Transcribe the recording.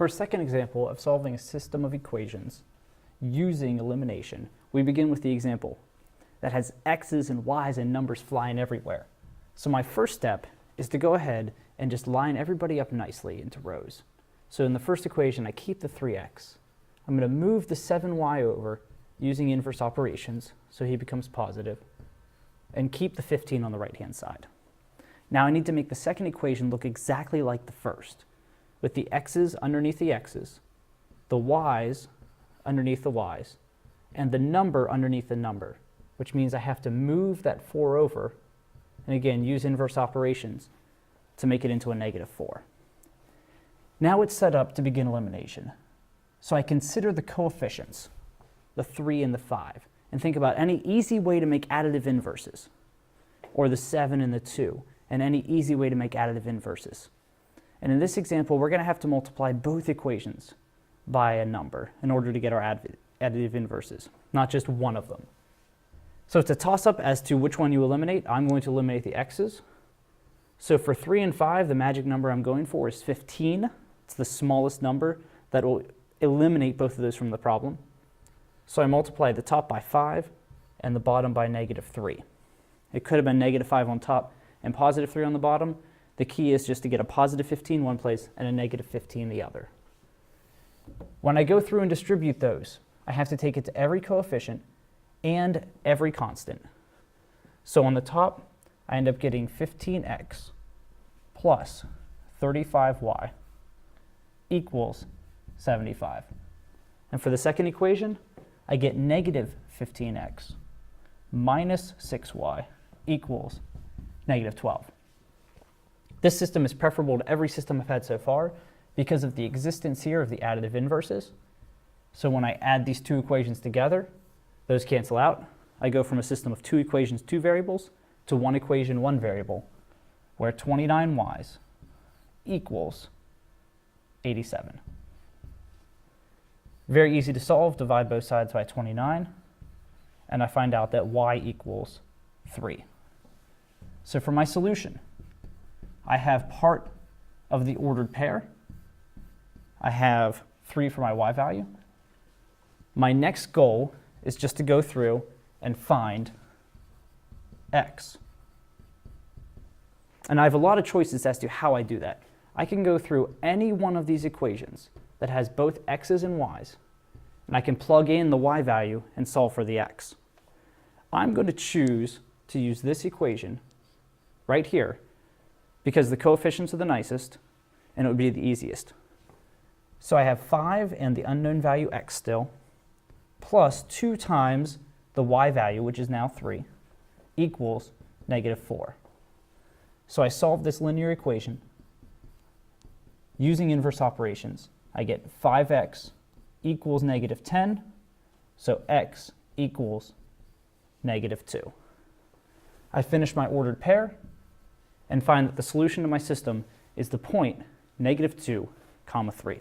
For a second example of solving a system of equations using elimination, we begin with the example that has x's and y's and numbers flying everywhere. So my first step is to go ahead and just line everybody up nicely into rows. So in the first equation, I keep the 3x. I'm going to move the 7y over using inverse operations, so he becomes positive, and keep the 15 on the right-hand side. Now I need to make the second equation look exactly like the first, with the x's underneath the x's, the y's underneath the y's, and the number underneath the number, which means I have to move that 4 over, and again, use inverse operations to make it into a -4. Now it's set up to begin elimination. So I consider the coefficients, the 3 and the 5, and think about any easy way to make additive inverses, or the 7 and the 2, and any easy way to make additive inverses. And in this example, we're going to have to multiply both equations by a number in order to get our additive inverses, not just one of them. So it's a toss-up as to which one you eliminate. I'm going to eliminate the x's. So for 3 and 5, the magic number I'm going for is 15. It's the smallest number that will eliminate both of those from the problem. So I multiply the top by 5 and the bottom by -3. It could have been -5 on top and +3 on the bottom. The key is just to get a +15 one place and a -15 the other. When I go through and distribute those, I have to take it to every coefficient and every constant. So on the top, I end up getting 15x plus 35y equals 75. And for the second equation, I get -15x minus 6y equals -12. This system is preferable to every system I've had so far because of the existence here of the additive inverses. So when I add these two equations together, those cancel out. I go from a system of 2 equations, 2 variables, to 1 equation, 1 variable, where 29y's equals 87. Very easy to solve. Divide both sides by 29, and I find out that y equals 3. So for my solution, I have part of the ordered pair. I have 3 for my y value. My next goal is just to go through and find x. And I have a lot of choices as to how I do that. I can go through any one of these equations that has both x's and y's, and I can plug in the y value and solve for the x. I'm going to choose to use this equation right here because the coefficients are the nicest and it would be the easiest. So I have 5 and the unknown value x still, plus 2 times the y value, which is now 3, equals -4. So I solve this linear equation using inverse operations. I get 5x equals -10, so x equals -2. I finish my ordered pair and find that the solution to my system is the point -2, 3.